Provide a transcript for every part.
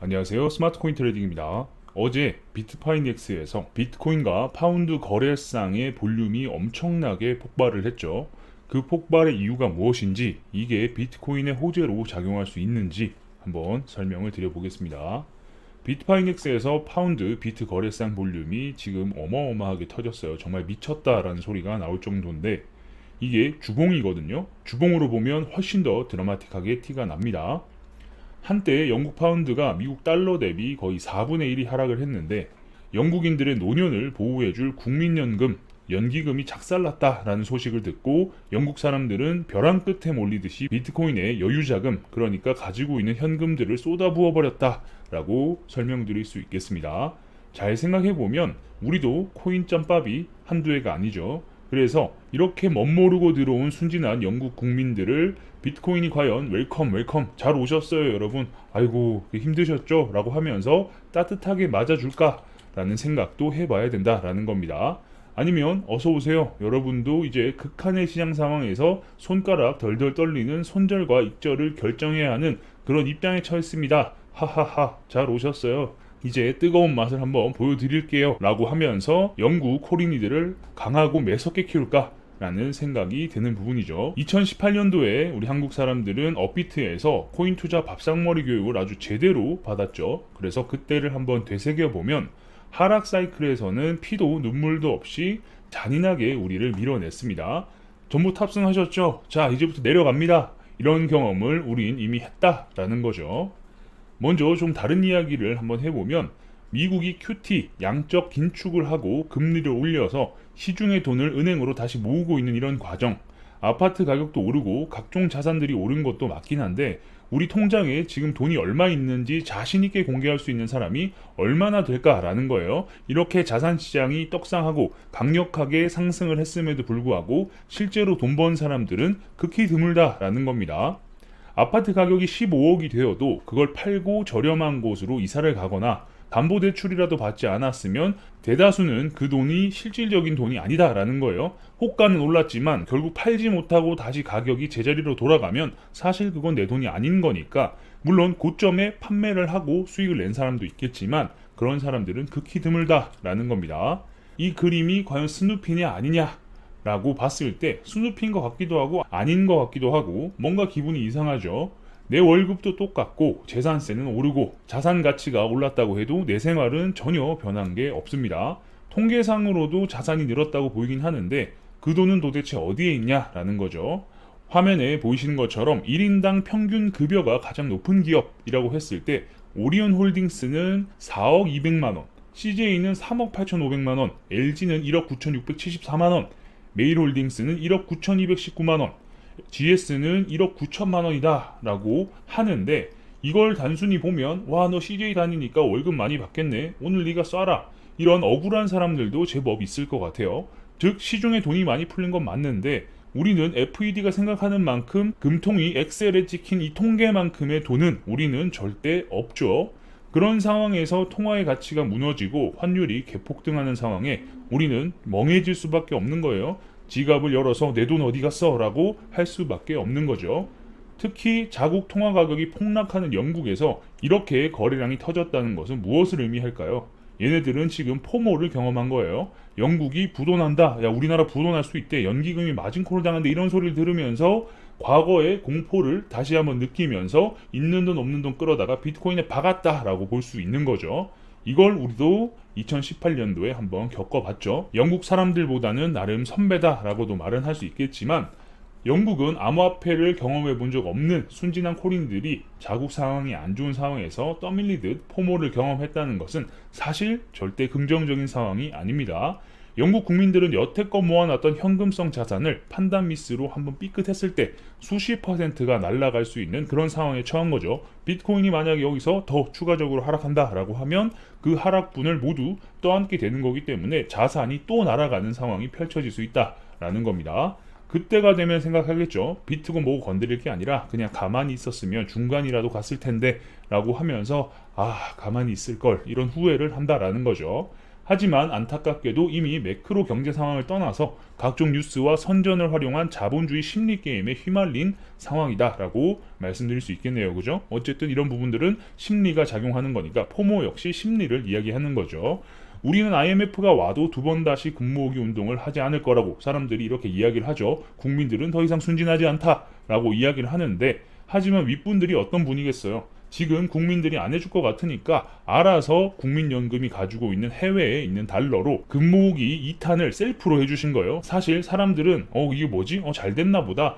안녕하세요. 스마트코인 트레이딩입니다. 어제 비트파이넥스에서 비트코인과 파운드 거래상의 볼륨이 엄청나게 폭발을 했죠. 그 폭발의 이유가 무엇인지, 이게 비트코인의 호재로 작용할 수 있는지 한번 설명을 드려보겠습니다. 비트파이넥스에서 파운드 비트 거래상 볼륨이 지금 어마어마하게 터졌어요. 정말 미쳤다라는 소리가 나올 정도인데, 이게 주봉이거든요. 주봉으로 보면 훨씬 더 드라마틱하게 티가 납니다. 한때 영국 파운드가 미국 달러 대비 거의 4분의 1이 하락을 했는데, 영국인들의 노년을 보호해줄 국민연금, 연기금이 작살났다라는 소식을 듣고 영국 사람들은 벼랑 끝에 몰리듯이 비트코인의 여유자금, 그러니까 가지고 있는 현금들을 쏟아부어 버렸다라고 설명드릴 수 있겠습니다. 잘 생각해보면 우리도 코인 짬밥이 한두 해가 아니죠. 그래서 이렇게 멋모르고 들어온 순진한 영국 국민들을 비트코인이 과연 웰컴 잘 오셨어요 여러분, 아이고 힘드셨죠? 라고 하면서 따뜻하게 맞아줄까? 라는 생각도 해봐야 된다라는 겁니다. 아니면 어서오세요, 여러분도 이제 극한의 시장 상황에서 손가락 덜덜 떨리는 손절과 익절을 결정해야 하는 그런 입장에 처했습니다. 하하하, 잘 오셨어요. 이제 뜨거운 맛을 한번 보여드릴게요 라고 하면서 영국 코린이들을 강하고 매섭게 키울까? 라는 생각이 드는 부분이죠. 2018년도에 우리 한국 사람들은 업비트에서 코인 투자 밥상머리 교육을 아주 제대로 받았죠. 그래서 그때를 한번 되새겨보면 하락 사이클에서는 피도 눈물도 없이 잔인하게 우리를 밀어냈습니다. 전부 탑승하셨죠? 자, 이제부터 내려갑니다. 이런 경험을 우린 이미 했다라는 거죠. 먼저 좀 다른 이야기를 한번 해보면, 미국이 QT 양적 긴축을 하고 금리를 올려서 시중의 돈을 은행으로 다시 모으고 있는 이런 과정, 아파트 가격도 오르고 각종 자산들이 오른 것도 맞긴 한데, 우리 통장에 지금 돈이 얼마 있는지 자신있게 공개할 수 있는 사람이 얼마나 될까라는 거예요. 이렇게 자산시장이 떡상하고 강력하게 상승을 했음에도 불구하고 실제로 돈 번 사람들은 극히 드물다라는 겁니다. 아파트 가격이 15억이 되어도 그걸 팔고 저렴한 곳으로 이사를 가거나 담보대출이라도 받지 않았으면 대다수는 그 돈이 실질적인 돈이 아니다라는 거예요. 호가는 올랐지만 결국 팔지 못하고 다시 가격이 제자리로 돌아가면 사실 그건 내 돈이 아닌 거니까, 물론 고점에 판매를 하고 수익을 낸 사람도 있겠지만 그런 사람들은 극히 드물다라는 겁니다. 이 그림이 과연 스누피냐 아니냐 라고 봤을 때 스누피인 것 같기도 하고 아닌 것 같기도 하고 뭔가 기분이 이상하죠. 내 월급도 똑같고 재산세는 오르고 자산 가치가 올랐다고 해도 내 생활은 전혀 변한 게 없습니다. 통계상으로도 자산이 늘었다고 보이긴 하는데 그 돈은 도대체 어디에 있냐라는 거죠. 화면에 보이시는 것처럼 1인당 평균 급여가 가장 높은 기업이라고 했을 때 오리온 홀딩스는 4억 200만원, CJ는 3억 8,500만원, LG는 1억 9,674만원, 메일홀딩스는 1억 9,219만원, GS는 1억 9천만원이다 라고 하는데, 이걸 단순히 보면 와, 너 CJ 다니니까 월급 많이 받겠네, 오늘 네가 쏴라, 이런 억울한 사람들도 제법 있을 것 같아요. 즉 시중에 돈이 많이 풀린 건 맞는데 우리는 FED가 생각하는 만큼 금통위 엑셀에 찍힌 이 통계만큼의 돈은 우리는 절대 없죠. 그런 상황에서 통화의 가치가 무너지고 환율이 개폭등하는 상황에 우리는 멍해질 수밖에 없는 거예요. 지갑을 열어서 내 돈 어디 갔어? 라고 할 수밖에 없는 거죠. 특히 자국 통화 가격이 폭락하는 영국에서 이렇게 거래량이 터졌다는 것은 무엇을 의미할까요? 얘네들은 지금 포모를 경험한 거예요. 영국이 부도난다, 야 우리나라 부도날 수 있대, 연기금이 마진콜을 당한다, 이런 소리를 들으면서 과거의 공포를 다시 한번 느끼면서 있는 돈 없는 돈 끌어다가 비트코인에 박았다라고 볼 수 있는 거죠. 이걸 우리도 2018년도에 한번 겪어봤죠. 영국 사람들보다는 나름 선배다라고도 말은 할 수 있겠지만, 영국은 암호화폐를 경험해 본 적 없는 순진한 코린들이 자국 상황이 안 좋은 상황에서 떠밀리듯 포모를 경험했다는 것은 사실 절대 긍정적인 상황이 아닙니다. 영국 국민들은 여태껏 모아놨던 현금성 자산을 판단 미스로 한번 삐끗했을 때 수십 %가 날아갈 수 있는 그런 상황에 처한 거죠. 비트코인이 만약에 여기서 더 추가적으로 하락한다라고 하면 그 하락분을 모두 떠안게 되는 거기 때문에 자산이 또 날아가는 상황이 펼쳐질 수 있다라는 겁니다. 그때가 되면 생각하겠죠. 비트고 뭐고 건드릴 게 아니라 그냥 가만히 있었으면 중간이라도 갔을 텐데 라고 하면서 아, 가만히 있을 걸, 이런 후회를 한다라는 거죠. 하지만 안타깝게도 이미 매크로 경제 상황을 떠나서 각종 뉴스와 선전을 활용한 자본주의 심리 게임에 휘말린 상황이다라고 말씀드릴 수 있겠네요. 그죠? 어쨌든 이런 부분들은 심리가 작용하는 거니까 포모 역시 심리를 이야기하는 거죠. 우리는 IMF가 와도 두 번 다시 금모으기 운동을 하지 않을 거라고 사람들이 이렇게 이야기를 하죠. 국민들은 더 이상 순진하지 않다라고 이야기를 하는데, 하지만 윗분들이 어떤 분이겠어요? 지금 국민들이 안 해줄 것 같으니까 알아서 국민연금이 가지고 있는 해외에 있는 달러로 금모으기 2탄을 셀프로 해주신 거예요. 사실 사람들은 이게 뭐지? 잘 됐나 보다.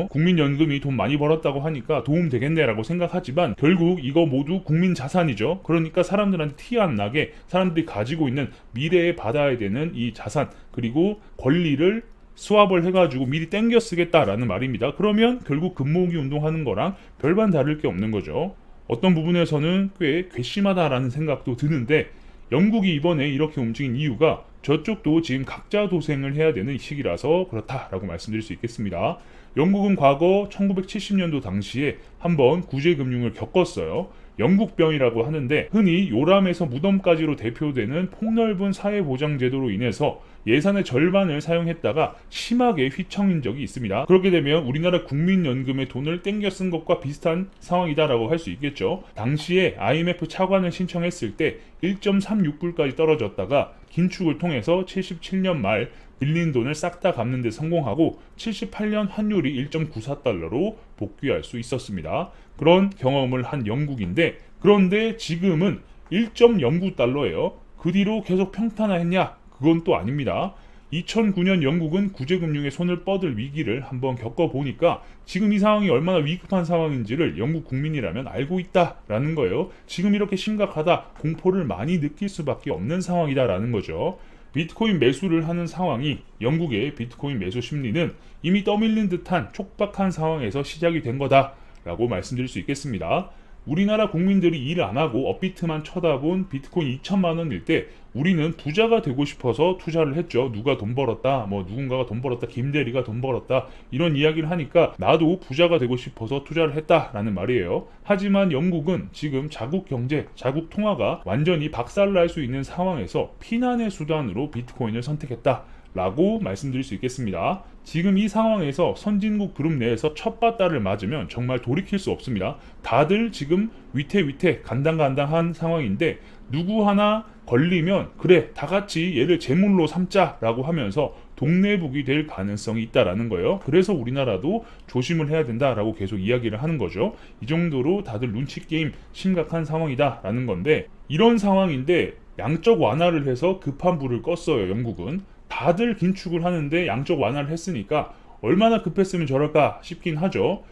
국민연금이 돈 많이 벌었다고 하니까 도움 되겠네 라고 생각하지만 결국 이거 모두 국민 자산이죠. 그러니까 사람들한테 티 안 나게 사람들이 가지고 있는 미래에 받아야 되는 이 자산 그리고 권리를 수합을 해가지고 미리 땡겨 쓰겠다라는 말입니다. 그러면 결국 금모으기 운동하는 거랑 별반 다를 게 없는 거죠. 어떤 부분에서는 꽤 괘씸하다라는 생각도 드는데, 영국이 이번에 이렇게 움직인 이유가 저쪽도 지금 각자 도생을 해야 되는 시기라서 그렇다라고 말씀드릴 수 있겠습니다. 영국은 과거 1970년도 당시에 한번 구제금융을 겪었어요. 영국병이라고 하는데 흔히 요람에서 무덤까지로 대표되는 폭넓은 사회보장제도로 인해서 예산의 절반을 사용했다가 심하게 휘청인 적이 있습니다. 그렇게 되면 우리나라 국민연금의 돈을 땡겨 쓴 것과 비슷한 상황이다라고 할 수 있겠죠. 당시에 IMF 차관을 신청했을 때 1.36불까지 떨어졌다가 긴축을 통해서 77년 말 빌린 돈을 싹 다 갚는 데 성공하고 78년 환율이 1.94달러로 복귀할 수 있었습니다. 그런 경험을 한 영국인데, 그런데 지금은 1.09달러예요. 그 뒤로 계속 평탄화했냐? 그건 또 아닙니다. 2009년 영국은 구제금융에 손을 뻗을 위기를 한번 겪어보니까 지금 이 상황이 얼마나 위급한 상황인지를 영국 국민이라면 알고 있다라는 거예요. 지금 이렇게 심각하다, 공포를 많이 느낄 수밖에 없는 상황이다라는 거죠. 비트코인 매수를 하는 상황이, 영국의 비트코인 매수 심리는 이미 떠밀린 듯한 촉박한 상황에서 시작이 된 거다라고 말씀드릴 수 있겠습니다. 우리나라 국민들이 일 안 하고 업비트만 쳐다본 비트코인 2천만 원일 때 우리는 부자가 되고 싶어서 투자를 했죠. 누가 돈 벌었다, 누군가가 돈 벌었다, 김대리가 돈 벌었다 이런 이야기를 하니까 나도 부자가 되고 싶어서 투자를 했다라는 말이에요. 하지만 영국은 지금 자국 경제, 자국 통화가 완전히 박살날 수 있는 상황에서 피난의 수단으로 비트코인을 선택했다 라고 말씀드릴 수 있겠습니다. 지금 이 상황에서 선진국 그룹 내에서 첫 바다를 맞으면 정말 돌이킬 수 없습니다. 다들 지금 위태위태 간당간당한 상황인데 누구 하나 걸리면 그래 다 같이 얘를 제물로 삼자라고 하면서 동네북이 될 가능성이 있다라는 거예요. 그래서 우리나라도 조심을 해야 된다라고 계속 이야기를 하는 거죠. 이 정도로 다들 눈치 게임 심각한 상황이다라는 건데, 이런 상황인데 양적 완화를 해서 급한 불을 껐어요. 영국은 다들 긴축을 하는데 양적 완화를 했으니까 얼마나 급했으면 저럴까 싶긴 하죠.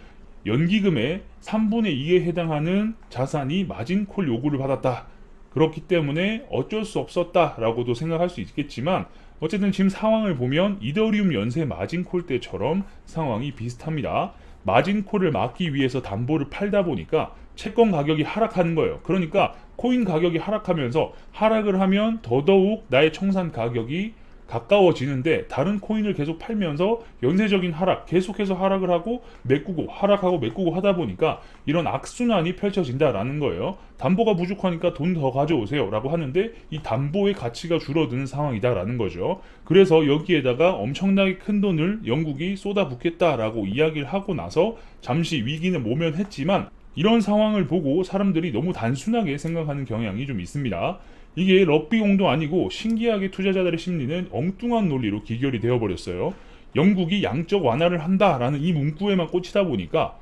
연기금의 3분의 2에 해당하는 자산이 마진콜 요구를 받았다. 그렇기 때문에 어쩔 수 없었다라고도 생각할 수 있겠지만, 어쨌든 지금 상황을 보면 이더리움 연쇄 마진콜 때처럼 상황이 비슷합니다. 마진콜을 막기 위해서 담보를 팔다 보니까 채권 가격이 하락하는 거예요. 그러니까 코인 가격이 하락하면서, 하락을 하면 더더욱 나의 청산 가격이 가까워지는데 다른 코인을 계속 팔면서 연쇄적인 하락, 계속해서 하락을 하고 메꾸고 하락하고 메꾸고 하다 보니까 이런 악순환이 펼쳐진다라는 거예요. 담보가 부족하니까 돈 더 가져오세요 라고 하는데 이 담보의 가치가 줄어드는 상황이다라는 거죠. 그래서 여기에다가 엄청나게 큰 돈을 영국이 쏟아붓겠다라고 이야기를 하고 나서 잠시 위기는 모면했지만, 이런 상황을 보고 사람들이 너무 단순하게 생각하는 경향이 좀 있습니다. 이게 럭비공도 아니고 신기하게 투자자들의 심리는 엉뚱한 논리로 기결이 되어버렸어요. 영국이 양적 완화를 한다라는 이 문구에만 꽂히다 보니까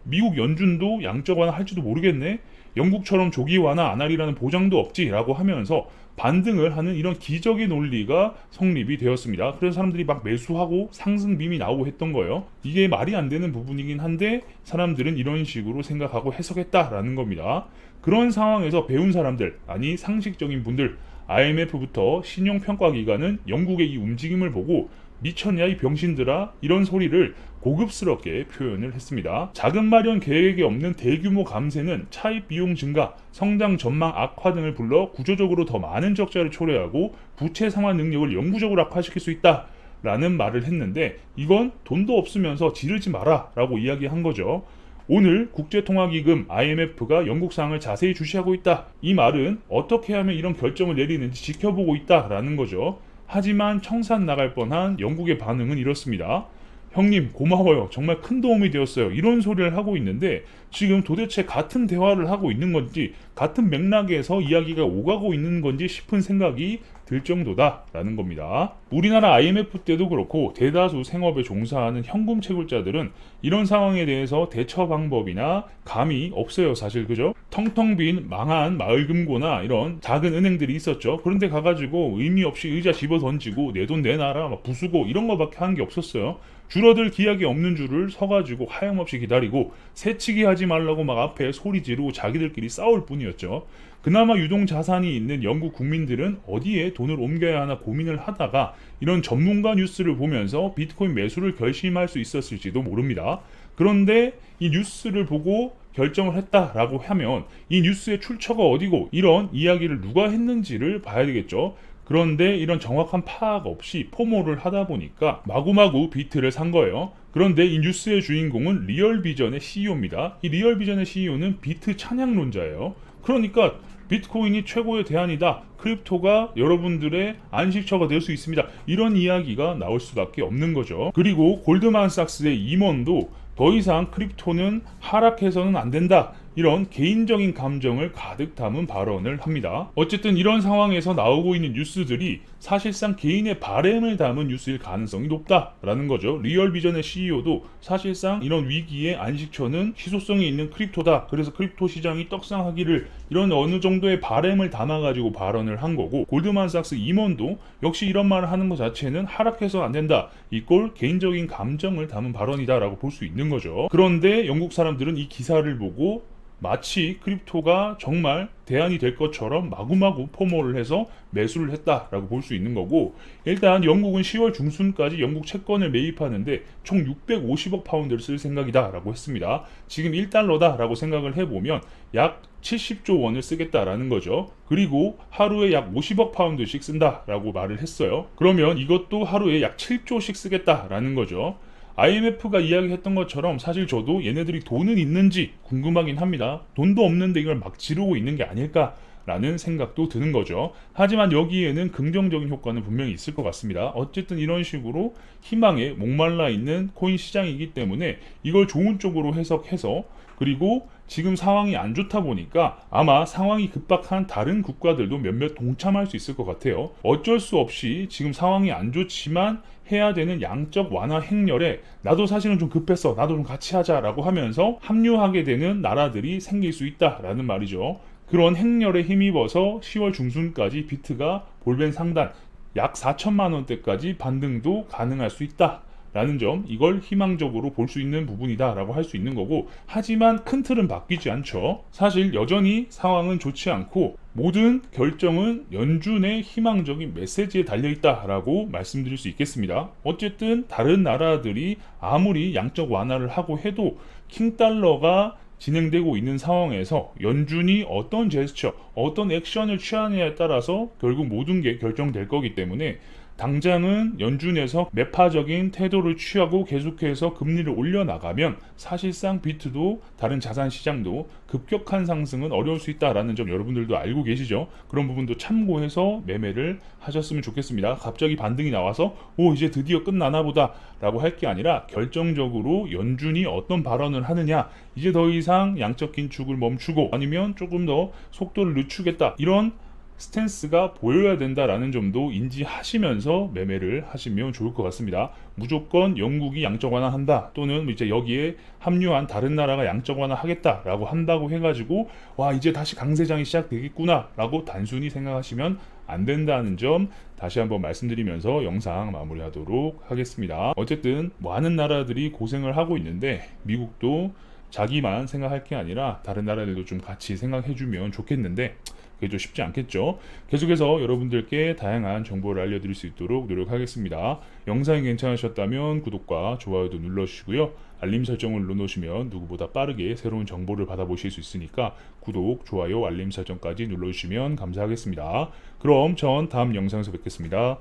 미국 연준도 양적 완화 할지도 모르겠네? 영국처럼 조기 완화 안 하리라는 보장도 없지라고 하면서 반등을 하는 이런 기적의 논리가 성립이 되었습니다. 그래서 사람들이 막 매수하고 상승빔이 나오고 했던 거예요. 이게 말이 안 되는 부분이긴 한데 사람들은 이런 식으로 생각하고 해석했다라는 겁니다. 그런 상황에서 배운 사람들, 아니 상식적인 분들, IMF부터 신용평가기관은 영국의 이 움직임을 보고 미쳤냐 이 병신들아, 이런 소리를 고급스럽게 표현을 했습니다. 자금 마련 계획이 없는 대규모 감세는 차입 비용 증가, 성장 전망 악화 등을 불러 구조적으로 더 많은 적자를 초래하고 부채 상환 능력을 영구적으로 악화시킬 수 있다 라는 말을 했는데, 이건 돈도 없으면서 지르지 마라 라고 이야기한 거죠. 오늘 국제통화기금 IMF가 영국 상황을 자세히 주시하고 있다. 이 말은 어떻게 하면 이런 결정을 내리는지 지켜보고 있다라는 거죠. 하지만 청산 나갈 뻔한 영국의 반응은 이렇습니다. 형님 고마워요. 정말 큰 도움이 되었어요. 이런 소리를 하고 있는데 지금 도대체 같은 대화를 하고 있는 건지 같은 맥락에서 이야기가 오가고 있는 건지 싶은 생각이 들 정도다라는 겁니다. 우리나라 IMF 때도 그렇고 대다수 생업에 종사하는 현금 채굴자들은 이런 상황에 대해서 대처 방법이나 감이 없어요. 사실 그죠? 텅텅 빈 망한 마을금고나 이런 작은 은행들이 있었죠. 그런데 가가지고 의미 없이 의자 집어 던지고 내 돈 내놔라 막 부수고 이런 거밖에 한 게 없었어요. 줄어들 기약이 없는 줄을 서가지고 하염없이 기다리고 새치기 하지 말라고 막 앞에 소리 지르고 자기들끼리 싸울 뿐이었죠. 그나마 유동 자산이 있는 영국 국민들은 어디에 돈을 옮겨야 하나 고민을 하다가 이런 전문가 뉴스를 보면서 비트코인 매수를 결심할 수 있었을지도 모릅니다. 그런데 이 뉴스를 보고 결정을 했다라고 하면 이 뉴스의 출처가 어디고 이런 이야기를 누가 했는지를 봐야 되겠죠. 그런데 이런 정확한 파악 없이 포모를 하다 보니까 마구마구 비트를 산 거예요. 그런데 이 뉴스의 주인공은 리얼비전의 CEO입니다. 이 리얼비전의 CEO는 비트 찬양론자예요. 그러니까 비트코인이 최고의 대안이다. 크립토가 여러분들의 안식처가 될 수 있습니다. 이런 이야기가 나올 수밖에 없는 거죠. 그리고 골드만삭스의 임원도 더 이상 크립토는 하락해서는 안 된다. 이런 개인적인 감정을 가득 담은 발언을 합니다. 어쨌든 이런 상황에서 나오고 있는 뉴스들이 사실상 개인의 바램을 담은 뉴스일 가능성이 높다라는 거죠. 리얼비전의 CEO도 사실상 이런 위기의 안식처는 희소성이 있는 크립토다. 그래서 크립토 시장이 떡상하기를 이런 어느 정도의 바램을 담아가지고 발언을 한 거고, 골드만삭스 임원도 역시 이런 말을 하는 것 자체는 하락해서 안 된다. 이꼴 개인적인 감정을 담은 발언이다라고 볼 수 있는 거죠. 그런데 영국 사람들은 이 기사를 보고 마치 크립토가 정말 대안이 될 것처럼 마구마구 포모를 해서 매수를 했다라고 볼 수 있는 거고, 일단 영국은 10월 중순까지 영국 채권을 매입하는데 총 650억 파운드를 쓸 생각이다라고 했습니다. 지금 1달러다라고 생각을 해보면 약 70조 원을 쓰겠다라는 거죠. 그리고 하루에 약 50억 파운드씩 쓴다라고 말을 했어요. 그러면 이것도 하루에 약 7조씩 쓰겠다라는 거죠. IMF가 이야기했던 것처럼 사실 저도 얘네들이 돈은 있는지 궁금하긴 합니다. 돈도 없는데 이걸 막 지르고 있는 게 아닐까라는 생각도 드는 거죠. 하지만 여기에는 긍정적인 효과는 분명히 있을 것 같습니다. 어쨌든 이런 식으로 희망에 목말라 있는 코인 시장이기 때문에 이걸 좋은 쪽으로 해석해서, 그리고 지금 상황이 안 좋다 보니까 아마 상황이 급박한 다른 국가들도 몇몇 동참할 수 있을 것 같아요. 어쩔 수 없이 지금 상황이 안 좋지만 해야 되는 양적 완화 행렬에 나도 사실은 좀 급했어, 나도 좀 같이 하자라고 하면서 합류하게 되는 나라들이 생길 수 있다라는 말이죠. 그런 행렬에 힘입어서 10월 중순까지 비트가 볼벤 상단 약 4천만 원대까지 반등도 가능할 수 있다 라는 점, 이걸 희망적으로 볼 수 있는 부분이다 라고 할 수 있는 거고, 하지만 큰 틀은 바뀌지 않죠. 사실 여전히 상황은 좋지 않고 모든 결정은 연준의 희망적인 메시지에 달려있다 라고 말씀드릴 수 있겠습니다. 어쨌든 다른 나라들이 아무리 양적 완화를 하고 해도 킹달러가 진행되고 있는 상황에서 연준이 어떤 제스처, 어떤 액션을 취하느냐에 따라서 결국 모든 게 결정될 거기 때문에 당장은 연준에서 매파적인 태도를 취하고 계속해서 금리를 올려나가면 사실상 비트도 다른 자산 시장도 급격한 상승은 어려울 수 있다라는 점 여러분들도 알고 계시죠? 그런 부분도 참고해서 매매를 하셨으면 좋겠습니다. 갑자기 반등이 나와서 이제 드디어 끝나나 보다 라고 할 게 아니라 결정적으로 연준이 어떤 발언을 하느냐, 이제 더 이상 양적 긴축을 멈추고 아니면 조금 더 속도를 늦추겠다, 이런 스탠스가 보여야 된다라는 점도 인지하시면서 매매를 하시면 좋을 것 같습니다. 무조건 영국이 양적 완화한다, 또는 이제 여기에 합류한 다른 나라가 양적 완화하겠다라고 한다고 해가지고 와 이제 다시 강세장이 시작되겠구나 라고 단순히 생각하시면 안 된다는 점 다시 한번 말씀드리면서 영상 마무리하도록 하겠습니다. 어쨌든 많은 나라들이 고생을 하고 있는데 미국도 자기만 생각할 게 아니라 다른 나라들도 좀 같이 생각해주면 좋겠는데 그게 좀 쉽지 않겠죠. 계속해서 여러분들께 다양한 정보를 알려드릴 수 있도록 노력하겠습니다. 영상이 괜찮으셨다면 구독과 좋아요도 눌러주시고요. 알림 설정을 눌러놓으시면 누구보다 빠르게 새로운 정보를 받아보실 수 있으니까 구독, 좋아요, 알림 설정까지 눌러주시면 감사하겠습니다. 그럼 전 다음 영상에서 뵙겠습니다.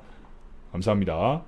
감사합니다.